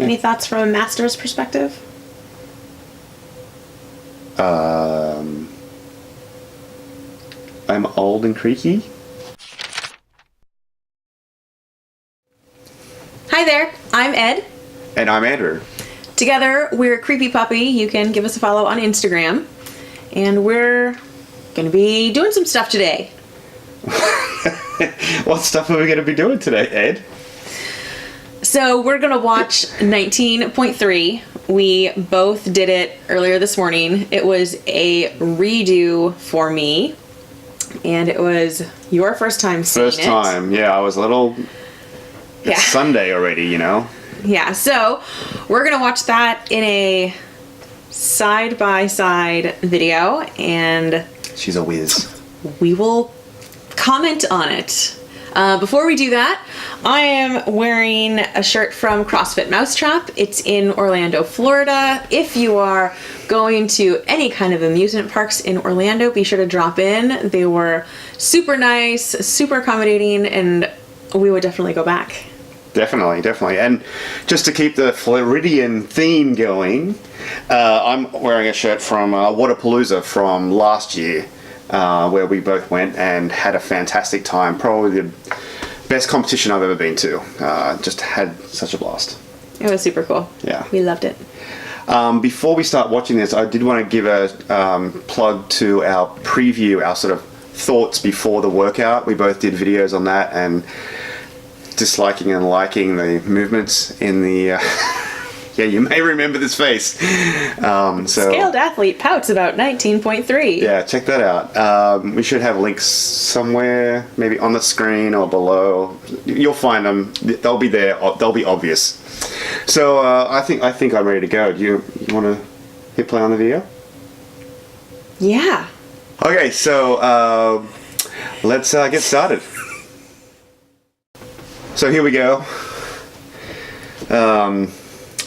Any thoughts from a master's perspective? I'm old and creaky. Hi there, I'm Ed. And I'm Andrew. Together, we're Creepy Puppy. You can give us a follow on Instagram. And we're going to be doing some stuff today. What stuff are we going to be doing today, Ed? So we're going to watch 19.3. We both did it earlier this morning. It was a redo for me. And it was your first time seeing it. First time, yeah. I was a little... Yeah. It's Sunday already, you know? Yeah, so we're going to watch that in a side-by-side video. And She's a whiz. we will comment on it. Before we do that, I am wearing a shirt from CrossFit Mousetrap. It's in Orlando, Florida. If you are going to any kind of amusement parks in Orlando, be sure to drop in. They were super nice, super accommodating, and we would definitely go back. Definitely. And just to keep the Floridian theme going, I'm wearing a shirt from Waterpalooza from last year, where we both went and had a fantastic time. Probably the best competition I've ever been to. Just had such a blast. It was super cool. Yeah. We loved it. Before we start watching this, I did want to give a plug to our preview, our sort of thoughts before the workout. We both did videos on that and disliking and liking the movements in the... Yeah, you may remember this face. Scaled Athlete pouts about 19.3. Yeah, check that out. We should have links somewhere, maybe on the screen or below. You'll find them. They'll be there. They'll be obvious. So I think I'm ready to go. Do you want to hit play on the video? Yeah. Okay, so let's get started. So here we go.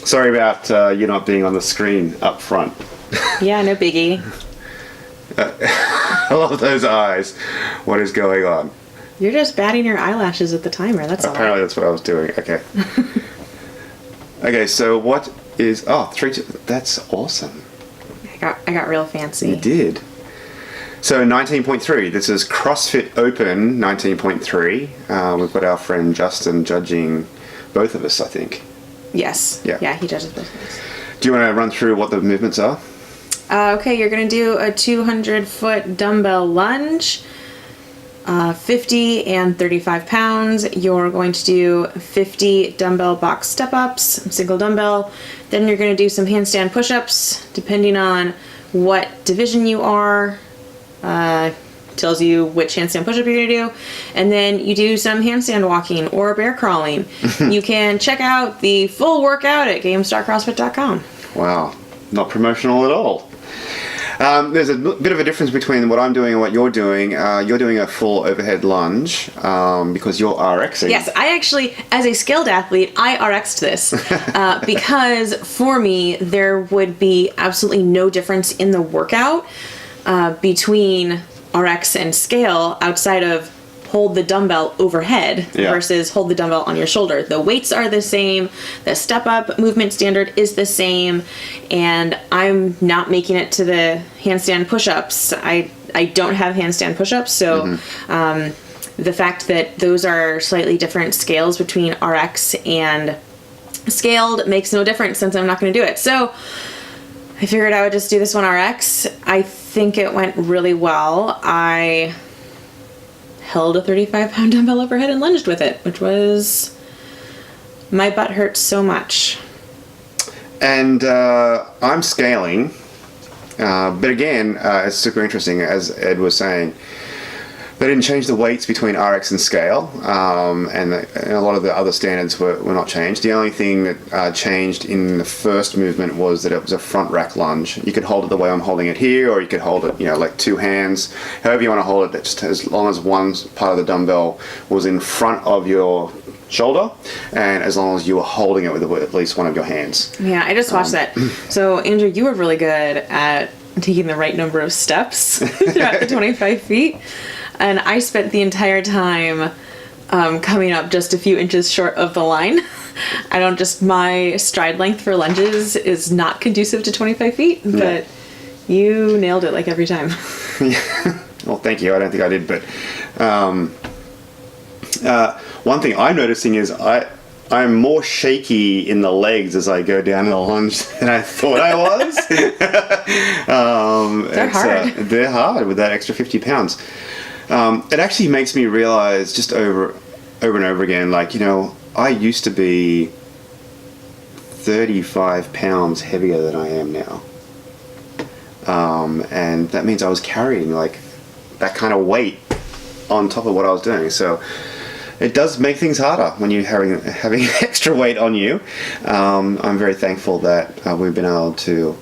Sorry about you not being on the screen up front. Yeah, no biggie. I love those eyes. What is going on? You're just batting your eyelashes at the timer, that's all. Apparently that's what I was doing. Okay. Okay, so what is... Oh, 3, 2... That's awesome. I got real fancy. You did. So 19.3. This is CrossFit Open 19.3. We've got our friend Justin judging both of us, I think. Yes. Yeah, he judges both of us. Do you want to run through what the movements are? Okay, you're going to do a 200-foot dumbbell lunge, 50 and 35 pounds. You're going to do 50 dumbbell box step-ups, single dumbbell. Then you're going to do some handstand push-ups, depending on what division you are. Tells you which handstand push-up you're going to do. And then you do some handstand walking or bear crawling. You can check out the full workout at gamestarcrossfit.com. Wow, not promotional at all. There's a bit of a difference between what I'm doing and what you're doing. You're doing a full overhead lunge because you're RXing. Yes, I actually, as a skilled athlete, I RX'd this because for me, there would be absolutely no difference in the workout between RX and scale outside of hold the dumbbell overhead versus hold the dumbbell on your shoulder. The weights are the same, the step up movement standard is the same, and I'm not making it to the handstand push-ups. I don't have handstand push-ups, so the fact that those are slightly different scales between RX and scaled makes no difference since I'm not going to do it. So I figured I would just do this one RX. I think it went really well. I held a 35-pound dumbbell overhead and lunged with it, which was... My butt hurts so much. And I'm scaling, but again, it's super interesting, as Ed was saying. They didn't change the weights between RX and scale, and a lot of the other standards were not changed. The only thing that changed in the first movement was that it was a front rack lunge. You could hold it the way I'm holding it here, or you could hold it, like two hands. However you want to hold it, just as long as one part of the dumbbell was in front of your shoulder, and as long as you were holding it with at least one of your hands. Yeah, I just watched that. So, Andrew, you were really good at taking the right number of steps throughout the 25 feet. And I spent the entire time coming up just a few inches short of the line. My stride length for lunges is not conducive to 25 feet, but you nailed it like every time. Well, thank you. I don't think I did, but one thing I'm noticing is I'm more shaky in the legs as I go down the lunge than I thought I was. They're hard. They're hard with that extra 50 pounds. It actually makes me realize just over and over again, like, I used to be 35 pounds heavier than I am now. And that means I was carrying like that kind of weight on top of what I was doing. So it does make things harder when you're having extra weight on you. I'm very thankful that we've been able to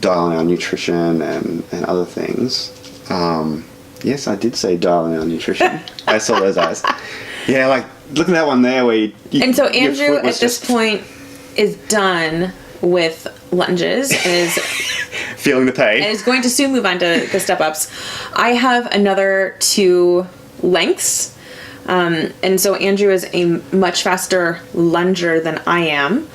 dial in our nutrition and other things. Yes, I did say dial in our nutrition. I saw those eyes. Yeah, like look at that one there where and so Andrew at this point is done with lunges and is feeling the pain and is going to soon move on to the step ups. I have another 2 lengths. And so Andrew is a much faster lunger than I am.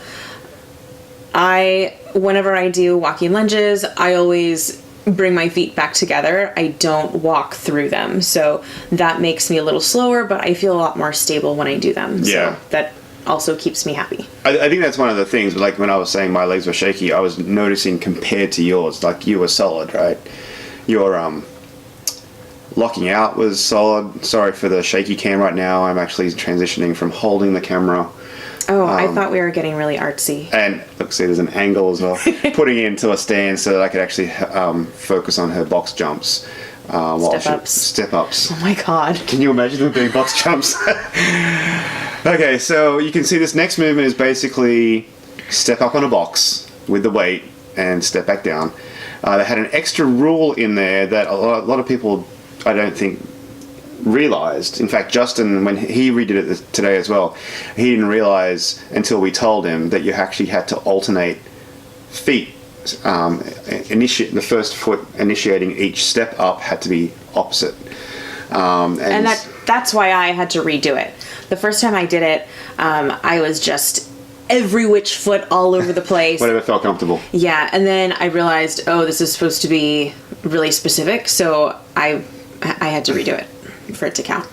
Whenever I do walking lunges, I always bring my feet back together. I don't walk through them. So that makes me a little slower, but I feel a lot more stable when I do them. Yeah. So that also keeps me happy. I think that's one of the things, like when I was saying my legs were shaky, I was noticing compared to yours, like you were solid, right? Your locking out was solid. Sorry for the shaky cam right now. I'm actually transitioning from holding the camera. Oh, I thought we were getting really artsy. And look, see, there's an angle as well. Putting it into a stand so that I could actually focus on her box jumps. Step ups. Oh my God. Can you imagine them doing box jumps? Okay, so you can see this next movement is basically step up on a box with the weight and step back down. They had an extra rule in there that a lot of people, I don't think, realized. In fact, Justin, when he redid it today as well, he didn't realize until we told him that you actually had to alternate feet. The first foot initiating each step up had to be opposite. And that's why I had to redo it. The first time I did it, I was just every which foot all over the place. Whatever felt comfortable. Yeah, and then I realized, this is supposed to be really specific, so I had to redo it for it to count.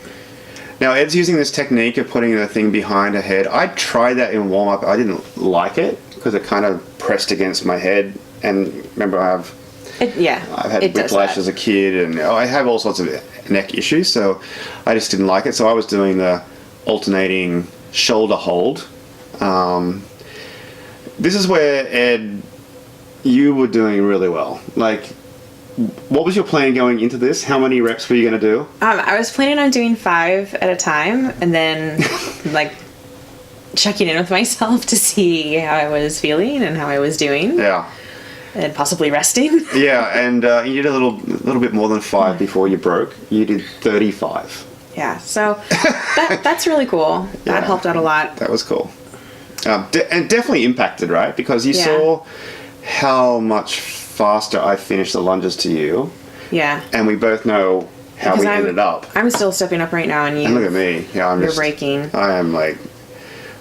Now, Ed's using this technique of putting the thing behind her head. I tried that in warm-up. I didn't like it because it kind of pressed against my head. And remember, I've had whiplash as a kid, and I have all sorts of neck issues, so I just didn't like it. So I was doing the alternating shoulder hold. This is where, Ed, you were doing really well. Like, what was your plan going into this? How many reps were you going to do? I was planning on doing 5 at a time, and then like checking in with myself to see how I was feeling and how I was doing. Yeah. And possibly resting. Yeah, and you did a little bit more than 5 before you broke. You did 35. Yeah, so that's really cool. That helped out a lot. That was cool. And definitely impacted, right? Because you saw how much faster I finished the lunges to you. Yeah. And we both know how we ended up. I'm still stepping up right now, and look at me. Yeah, you're breaking. I am like,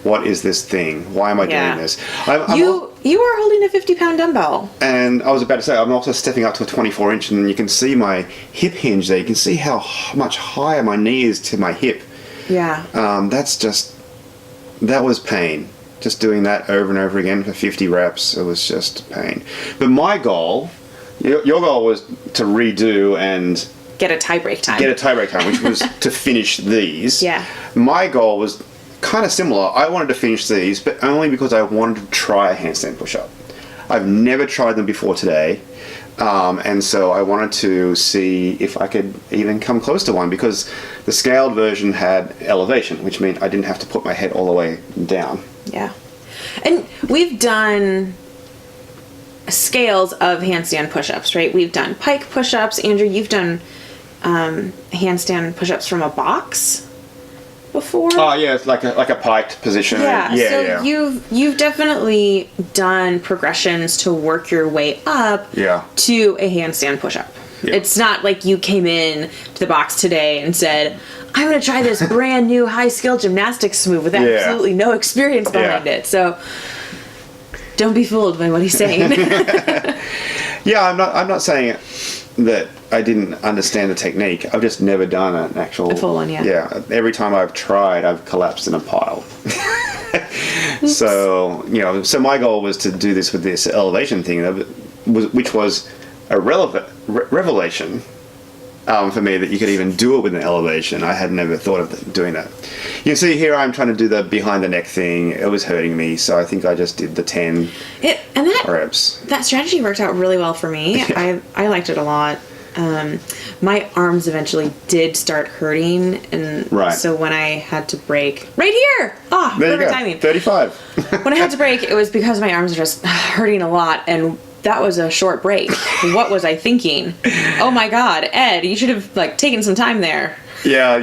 what is this thing? Why am I doing this? You are holding a 50-pound dumbbell. And I was about to say, I'm also stepping up to a 24-inch, and you can see my hip hinge there. You can see how much higher my knee is to my hip. Yeah. That was pain. Just doing that over and over again for 50 reps, it was just pain. But my goal, your goal was to redo and get a tie break time. Which was to finish these. Yeah. My goal was kind of similar. I wanted to finish these, but only because I wanted to try a handstand push-up. I've never tried them before today, and so I wanted to see if I could even come close to one, because the scaled version had elevation, which meant I didn't have to put my head all the way down. Yeah. And we've done scales of handstand push-ups, right? We've done pike push-ups. Andrew, you've done handstand push-ups from a box before. Oh yeah, it's like a piked position. Yeah. You've definitely done progressions to work your way up to a handstand push-up. It's not like you came in to the box today and said, I'm going to try this brand new high skill gymnastics move with absolutely no experience behind it. So don't be fooled by what he's saying. Yeah, I'm not saying that I didn't understand the technique. I've just never done an actual... A full one, yeah. Yeah. Every time I've tried, I've collapsed in a pile. So, so my goal was to do this with this elevation thing, which was a revelation for me, that you could even do it with an elevation. I had never thought of doing that. You can see here I'm trying to do the behind the neck thing. It was hurting me, so I think I just did the 10 reps. That strategy worked out really well for me. I liked it a lot. My arms eventually did start hurting, and so when I had to break right here, perfect timing. 35. When I had to break, it was because my arms were just hurting a lot, and that was a short break. What was I thinking? Oh my God, Ed, you should have taken some time there. Yeah,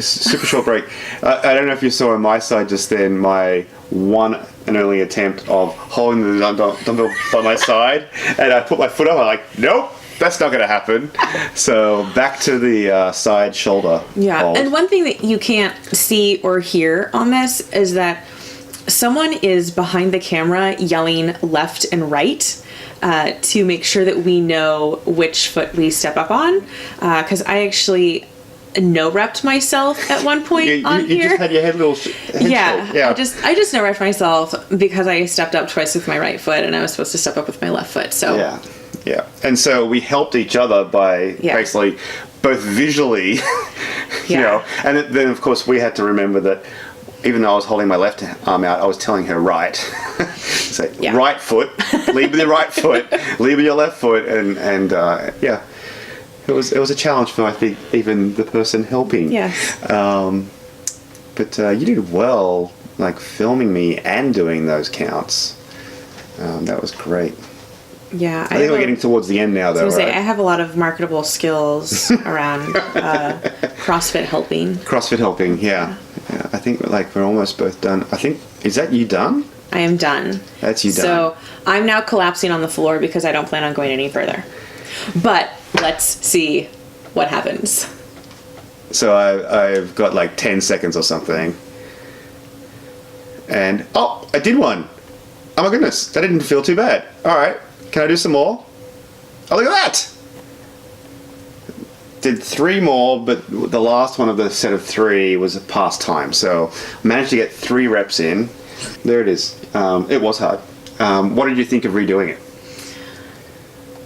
super short break. I don't know if you saw on my side just then my one and only attempt of holding the dumbbell by my side, and I put my foot up. I'm like, nope. That's not going to happen. So back to the side shoulder. Yeah, hold. And one thing that you can't see or hear on this is that someone is behind the camera yelling left and right to make sure that we know which foot we step up on. Because I actually no-repped myself at one point on here. You just had your head little yeah. I just no-repped myself because I stepped up twice with my right foot and I was supposed to step up with my left foot. So yeah, and so we helped each other by basically both visually, and then of course we had to remember that even though I was holding my left arm out, I was telling her right. Say, right foot, lead with your right foot, lead with your left foot, and it was a challenge for, I think, even the person helping. Yes. But you did well, filming me and doing those counts. That was great. Yeah, I think we're getting towards the end now, though. I have a lot of marketable skills around CrossFit helping. CrossFit helping, yeah. I think we're almost both done. I think, is that you done? I am done. That's you done. So I'm now collapsing on the floor because I don't plan on going any further. But let's see what happens. So I've got 10 seconds or something. And, I did one. Oh my goodness, that didn't feel too bad. All right. Can I do some more? Oh, look at that! Did 3 more, but the last one of the set of 3 was a past time. So managed to get 3 reps in. There it is. It was hard. What did you think of redoing it?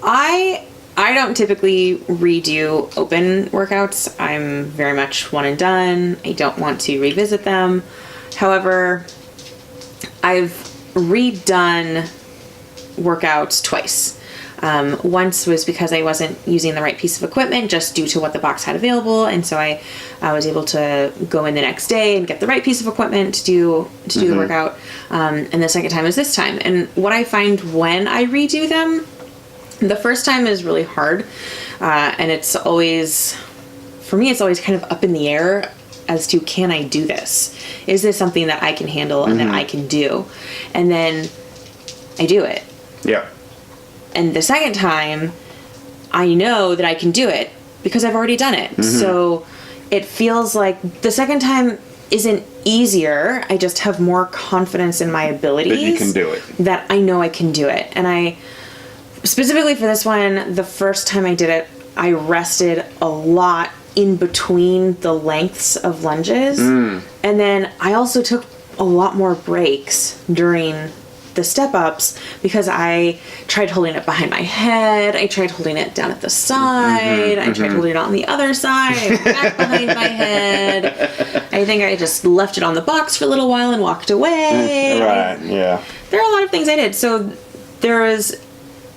I don't typically redo open workouts. I'm very much one and done. I don't want to revisit them. However, I've redone workouts twice. Once was because I wasn't using the right piece of equipment just due to what the box had available, and so I was able to go in the next day and get the right piece of equipment to do the workout. And the second time is this time. And what I find when I redo them, the first time is really hard, and it's always, for me, it's always kind of up in the air as to, can I do this? Is this something that I can handle and that I can do? And then I do it. Yeah. And the second time, I know that I can do it because I've already done it. So it feels like the second time isn't easier. I just have more confidence in my abilities. That you can do it. That I know I can do it. And I, specifically for this one, the first time I did it, I rested a lot in between the lengths of lunges. And then I also took a lot more breaks during the step-ups because I tried holding it behind my head, I tried holding it down at the side, I tried holding it on the other side, back behind my head. I think I just left it on the box for a little while and walked away. Right, yeah. There are a lot of things I did. So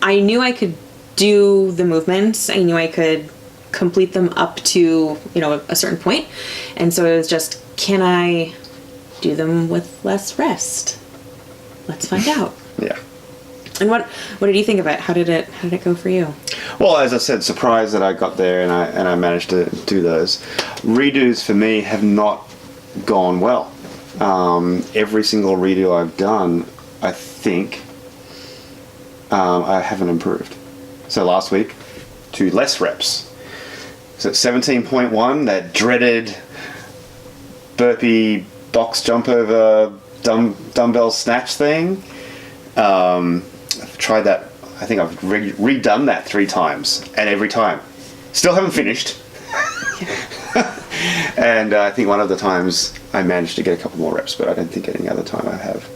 I knew I could do the movements, I knew I could complete them up to, a certain point. And so it was just, can I do them with less rest? Let's find out. Yeah. And what did you think of it? How did it go for you? Well, as I said, surprised that I got there and I managed to do those. Redos for me have not gone well. Every single redo I've done, I think I haven't improved. So last week, to less reps. So at 17.1, that dreaded burpee box jump over dumbbell snatch thing. I've tried that. I think I've redone that 3 times, and every time, still haven't finished. And I think one of the times I managed to get a couple more reps, but I don't think any other time I have.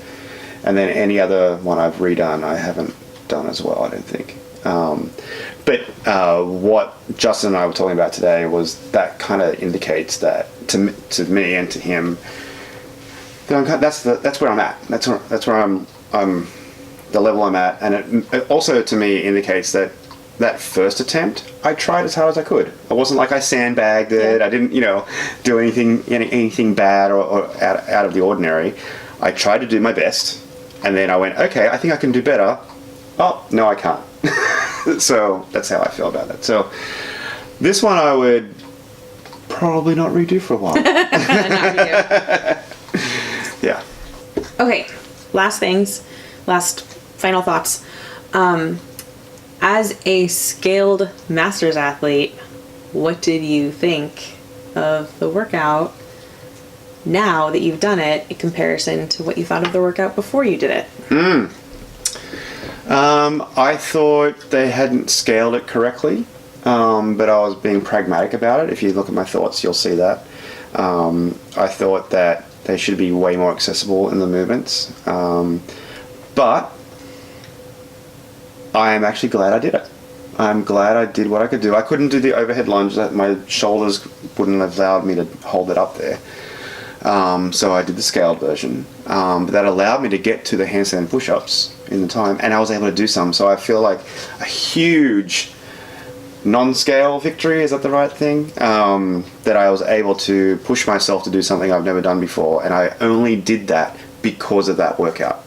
And then any other one I've redone, I haven't done as well, I don't think. But what Justin and I were talking about today was that kind of indicates that to me and to him, that's where I'm at. That's where I'm the level I'm at, and it also to me indicates that first attempt I tried as hard as I could. It wasn't like I sandbagged it. I didn't do anything bad or out of the ordinary. I tried to do my best, and then I went, okay, I think I can do better. Oh no, I can't. So that's how I feel about that. So this one I would probably not redo for a while. Not redo. Yeah. Okay, last final thoughts. As a scaled masters athlete, what did you think of the workout now that you've done it in comparison to what you thought of the workout before you did it? I thought they hadn't scaled it correctly, but I was being pragmatic about it. If you look at my thoughts, you'll see that. I thought that they should be way more accessible in the movements, but I am actually glad I did it. I'm glad I did what I could do. I couldn't do the overhead lunge. That my shoulders wouldn't have allowed me to hold it up there. So I did the scaled version. But that allowed me to get to the handstand push-ups in the time, and I was able to do some. So I feel like a huge non-scale victory, is that the right thing? That I was able to push myself to do something I've never done before, and I only did that because of that workout.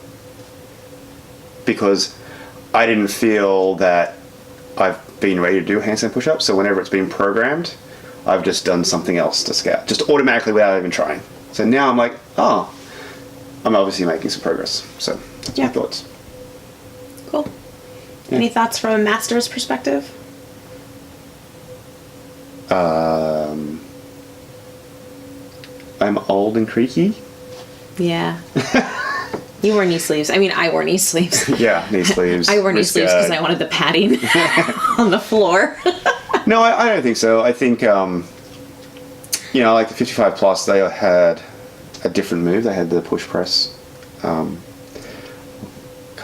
Because I didn't feel that I've been ready to do handstand push-ups, so whenever it's been programmed, I've just done something else to scale, just automatically without even trying. So now I'm like, oh, I'm obviously making some progress. So that's my thoughts. Cool. Yeah. Any thoughts from a master's perspective? I'm old and creaky. Yeah. You wore knee sleeves. I mean, I wore knee sleeves. Yeah, knee sleeves. I wore knee sleeves because I wanted the padding on the floor. No, I don't think so. I think, like the 55 plus, they had a different move. They had the push press. Kind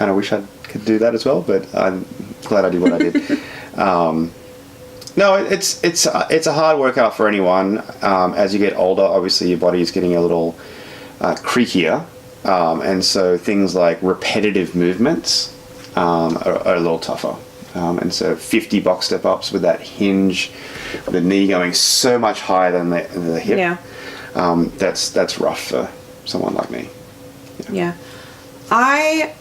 of wish I could do that as well, but I'm glad I did what I did. No, it's a hard workout for anyone. As you get older, obviously your body is getting a little creakier. And so things like repetitive movements are a little tougher. And so 50 box step ups with that hinge, with the knee going so much higher than the hip. Yeah. That's rough for someone like me. Yeah. I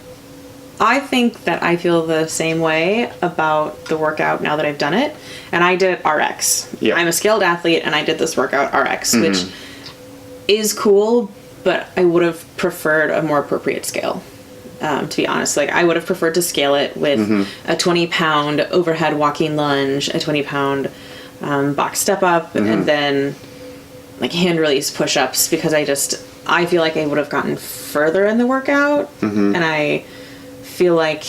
think that I feel the same way about the workout now that I've done it. And I did it RX. Yeah. I'm a scaled athlete and I did this workout RX, which is cool, but I would have preferred a more appropriate scale. To be honest, like I would have preferred to scale it with a 20-pound overhead walking lunge, a 20-pound box step up, and then like hand release push-ups, because I feel like I would have gotten further in the workout. And I feel like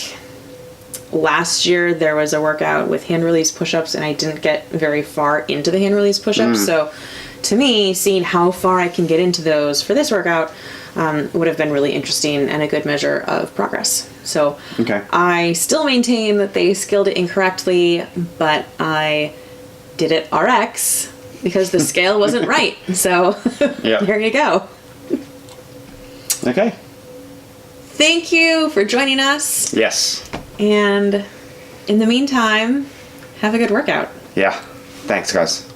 last year there was a workout with hand release push-ups and I didn't get very far into the hand release push-ups. So to me, seeing how far I can get into those for this workout would have been really interesting and a good measure of progress. So I still maintain that they scaled it incorrectly, but I did it RX because the scale wasn't right. So there you go. Okay. Thank you for joining us. Yes. And in the meantime, have a good workout. Yeah. Thanks, guys.